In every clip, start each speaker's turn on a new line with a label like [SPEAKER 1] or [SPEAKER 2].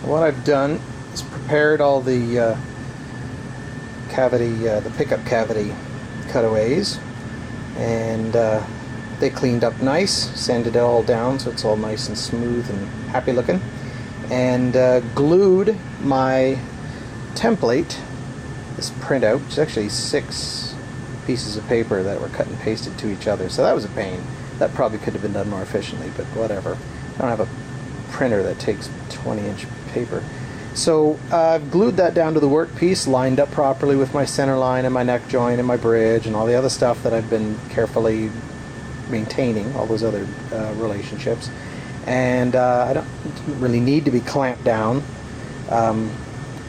[SPEAKER 1] what I've done is prepared all the the pickup cavity cutaways, and they cleaned up nice, sanded it all down so it's all nice and smooth and happy looking, and glued my template, this printout, which is actually 6 pieces of paper that were cut and pasted to each other, so that was a pain. That probably could have been done more efficiently, but whatever. I don't have a printer that takes 20-inch paper. So I've glued that down to the workpiece, lined up properly with my center line and my neck joint and my bridge and all the other stuff that I've been carefully maintaining, all those other relationships. And I don't really need to be clamped down,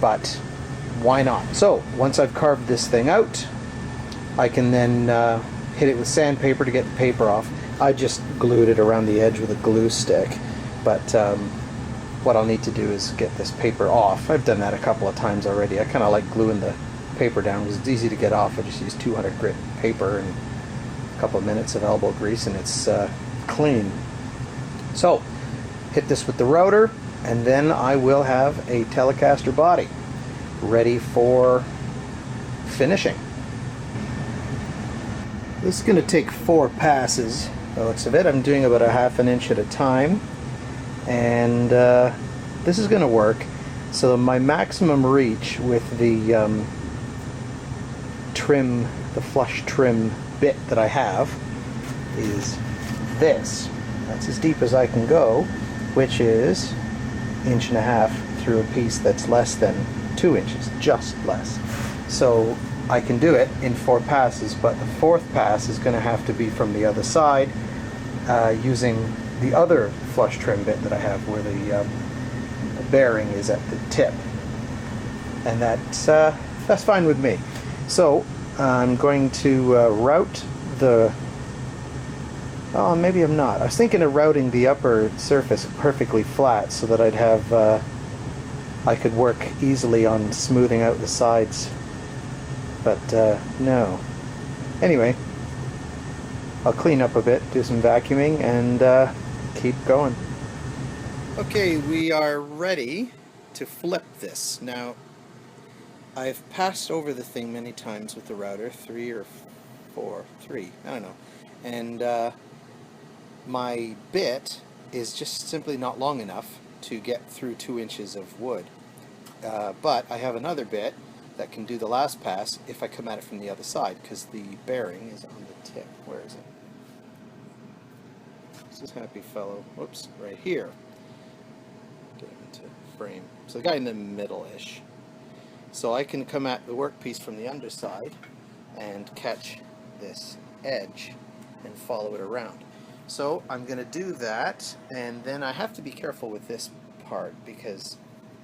[SPEAKER 1] but why not? So once I've carved this thing out, I can then hit it with sandpaper to get the paper off. I just glued it around the edge with a glue stick, but what I'll need to do is get this paper off. I've done that a couple of times already. I kind of like gluing the paper down because it's easy to get off. I just use 200 grit paper and a couple of minutes of elbow grease and it's clean. So hit this with the router, and then I will have a Telecaster body ready for finishing. This is going to take 4 passes, by the looks of it. I'm doing about a ½ an inch at a time, and this is going to work. So my maximum reach with the trim, the flush trim bit that I have, is this. That's as deep as I can go, which is 1.5 inches through a piece that's less than 2 inches, just less. So I can do it in 4 passes, but the 4th pass is going to have to be from the other side, using the other flush trim bit that I have where the bearing is at the tip, and that's fine with me. So I'm going to route the, oh, maybe I'm not. I was thinking of routing the upper surface perfectly flat so that I'd have I could work easily on smoothing out the sides, but no. Anyway, I'll clean up a bit, do some vacuuming, and keep going. Okay, we are ready to flip this. Now, I've passed over the thing many times with the router, 3 or 4, 3, I don't know, and my bit is just simply not long enough to get through 2 inches of wood. But I have another bit that can do the last pass if I come at it from the other side, because the bearing is on the tip. Where is it? This is happy fellow. Whoops, right here. Get him into frame. So the guy in the middle-ish. So I can come at the workpiece from the underside and catch this edge and follow it around. So I'm going to do that, and then I have to be careful with this part because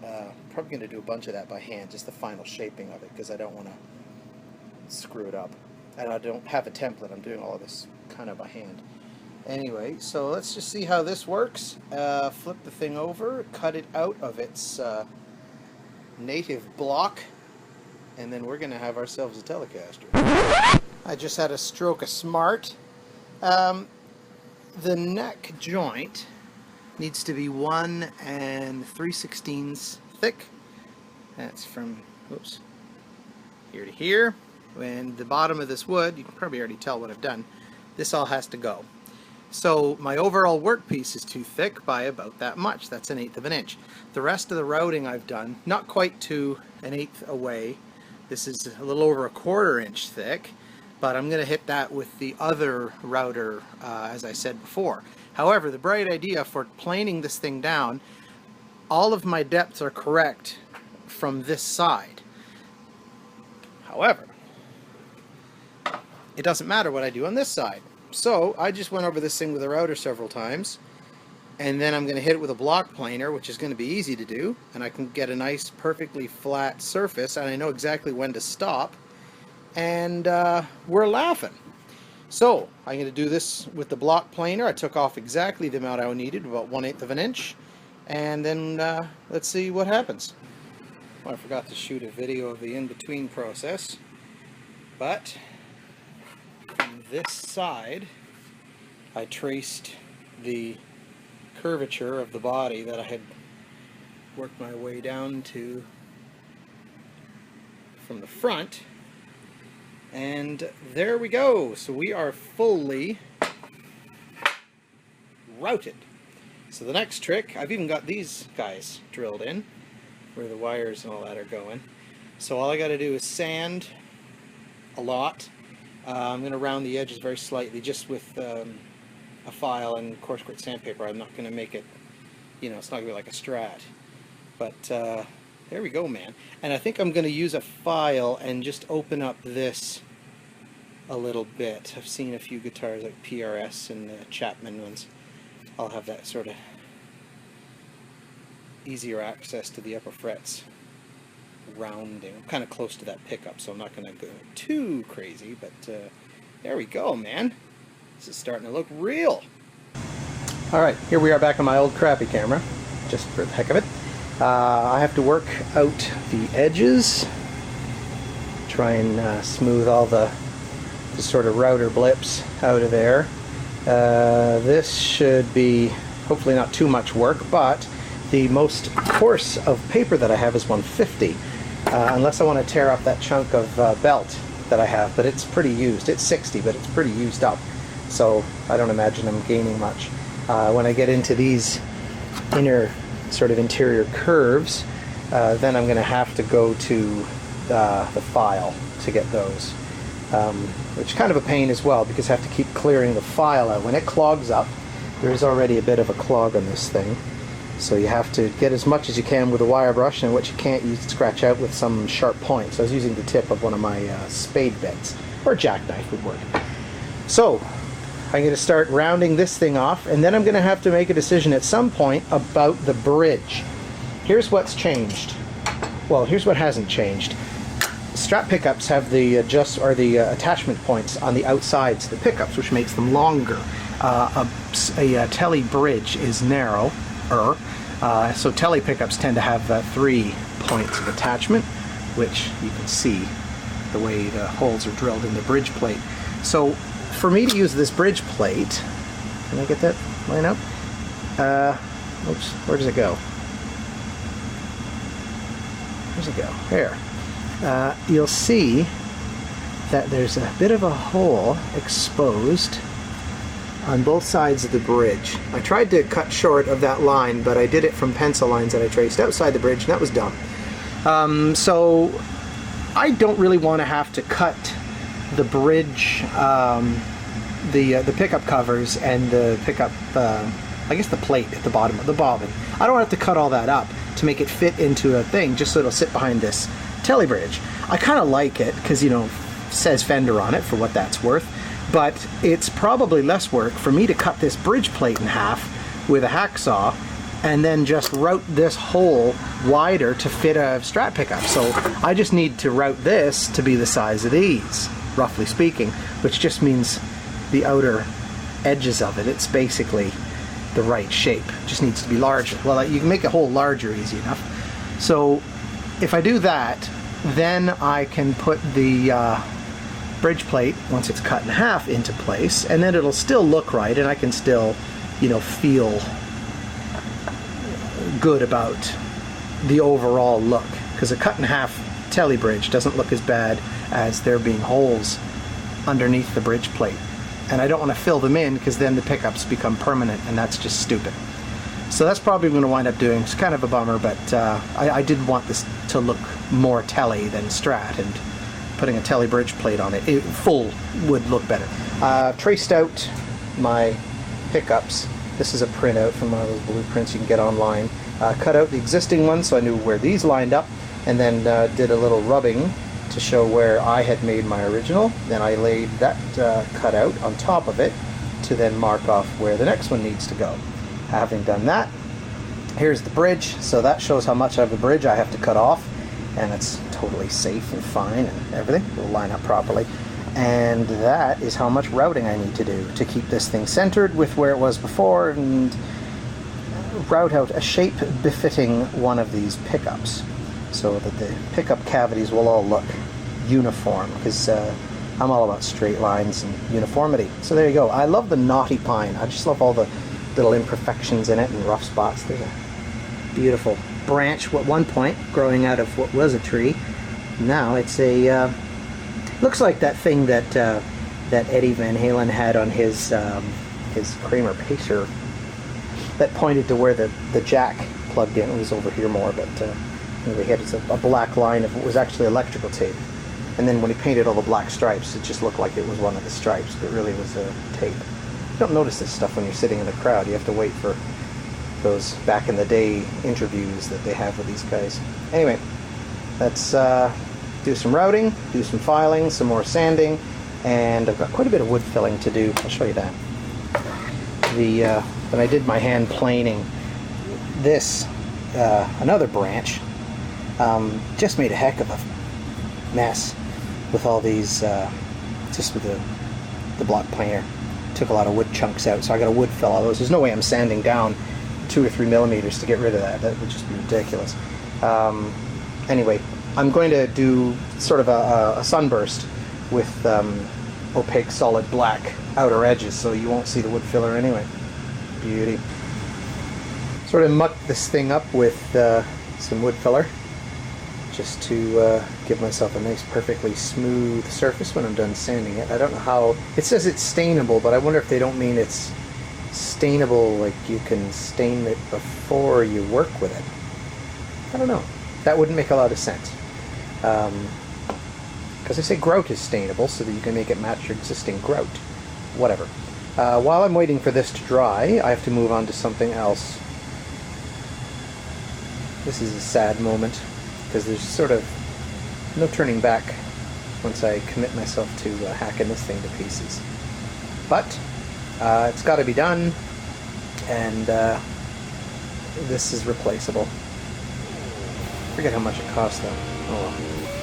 [SPEAKER 1] I'm probably going to do a bunch of that by hand, just the final shaping of it, because I don't want to screw it up. And I don't have a template. I'm doing all of this kind of by hand. Anyway, so let's just see how this works. Flip the thing over, cut it out of its native block, and then we're going to have ourselves a Telecaster. I just had a stroke of smart. The neck joint needs to be 1 3/16 thick. That's from, oops, here to here. And the bottom of this wood, you can probably already tell what I've done. This all has to go. So my overall workpiece is too thick by about that much. That's 1/8 inch. The rest of the routing I've done, not quite to 1/8 away. This is a little over 1/4 inch thick, but I'm going to hit that with the other router, as I said before. However, the bright idea for planing this thing down, all of my depths are correct from this side. However, it doesn't matter what I do on this side. So I just went over this thing with a router several times, and then I'm going to hit it with a block planer, which is going to be easy to do, and I can get a nice perfectly flat surface, and I know exactly when to stop, and we're laughing. So I'm going to do this with the block planer. I took off exactly the amount I needed, about 1/8 inch, and then let's see what happens. Well, I forgot to shoot a video of the in-between process, but from this side I traced the curvature of the body that I had work my way down to from the front, and there we go. So we are fully routed. So the next trick, I've even got these guys drilled in where the wires and all that are going. So all I got to do is sand a lot. I'm going to round the edges very slightly just with a file and coarse grit sandpaper. I'm not going to make it, you know, it's not going to be like a Strat. But there we go, man. And I think I'm going to use a file and just open up this a little bit. I've seen a few guitars like PRS and the Chapman ones. I'll have that sort of easier access to the upper frets rounding. I'm kind of close to that pickup, so I'm not going to go too crazy, but there we go, man. This is starting to look real. Alright, here we are back on my old crappy camera, just for the heck of it. I have to work out the edges, try and smooth all the sort of router blips out of there. This should be hopefully not too much work, but the most coarse of paper that I have is 150, unless I want to tear up that chunk of belt that I have, but it's pretty used. It's 60, but it's pretty used up, so I don't imagine I'm gaining much. When I get into these inner sort of interior curves, then I'm going to have to go to the file to get those, which is kind of a pain as well, because I have to keep clearing the file out. When it clogs up, there is already a bit of a clog on this thing, so you have to get as much as you can with a wire brush, and what you can't, you scratch out with some sharp points. I was using the tip of one of my spade bits, or jackknife would work. So I'm going to start rounding this thing off, and then I'm going to have to make a decision at some point about the bridge. Here's what's changed. Well, here's what hasn't changed. Strat pickups have the attachment points on the outsides of the pickups, which makes them longer. A Tele bridge is narrower, so Tele pickups tend to have 3 points of attachment, which you can see the way the holes are drilled in the bridge plate. So for me to use this bridge plate, can I get that line up? Oops, where does it go? Where's it go? There. You'll see that there's a bit of a hole exposed on both sides of the bridge. I tried to cut short of that line, but I did it from pencil lines that I traced outside the bridge, and that was dumb. So I don't really want to have to cut the bridge, the pickup covers and the pickup, I guess the plate at the bottom of the bobbin. I don't have to cut all that up to make it fit into a thing, just so it'll sit behind this Tele bridge. I kind of like it because, you know, says Fender on it for what that's worth, but it's probably less work for me to cut this bridge plate in half with a hacksaw and then just route this hole wider to fit a Strat pickup. So I just need to route this to be the size of these, roughly speaking, which just means the outer edges of it, it's basically the right shape. It just needs to be larger. Well, you can make a hole larger easy enough. So if I do that, then I can put the bridge plate, once it's cut in half, into place, and then it'll still look right, and I can still, you know, feel good about the overall look, because a cut in half Tele bridge doesn't look as bad as there being holes underneath the bridge plate, and I don't want to fill them in because then the pickups become permanent, and that's just stupid. So that's probably what I'm going to wind up doing. It's kind of a bummer, but I did want this to look more Tele than Strat, and putting a Tele bridge plate on it, full would look better. Traced out my pickups. This is a printout from one of those blueprints you can get online. Cut out the existing ones so I knew where these lined up, and then did a little rubbing to show where I had made my original. Then I laid that cutout on top of it to then mark off where the next one needs to go. Having done that, here's the bridge. So that shows how much of a bridge I have to cut off, and it's totally safe and fine and everything. It'll line up properly. And that is how much routing I need to do to keep this thing centered with where it was before and route out a shape befitting one of these pickups so that the pickup cavities will all look uniform, because I'm all about straight lines and uniformity. So there you go. I love the knotty pine. I just love all the little imperfections in it and rough spots. There's a beautiful branch at one point growing out of what was a tree. Now it's a looks like that thing that that Eddie Van Halen had on his Kramer Pacer that pointed to where the jack plugged in. It was over here more, but anyway, he had a black line of what was actually electrical tape. And then when he painted all the black stripes, it just looked like it was one of the stripes, but really was a tape. You don't notice this stuff when you're sitting in the crowd. You have to wait for those back in the day interviews that they have with these guys. Anyway, let's do some routing, do some filing, some more sanding, and I've got quite a bit of wood filling to do. I'll show you that. When I did my hand planing, this another branch just made a heck of a mess with all these, just with the block planer. Took a lot of wood chunks out, so I got a wood fill all those. There's no way I'm sanding down 2 or 3 millimeters to get rid of that. That would just be ridiculous. Anyway, I'm going to do sort of a sunburst with opaque solid black outer edges, so you won't see the wood filler anyway. Beauty. Sort of muck this thing up with some wood filler, just to give myself a nice perfectly smooth surface when I'm done sanding it. I don't know how, it says it's stainable, but I wonder if they don't mean it's stainable like you can stain it before you work with it. I don't know. That wouldn't make a lot of sense. Because they say grout is stainable so that you can make it match your existing grout. Whatever. While I'm waiting for this to dry, I have to move on to something else. This is a sad moment, because there's sort of no turning back once I commit myself to hacking this thing to pieces. But it's got to be done, and this is replaceable. Forget how much it cost though. Oh well.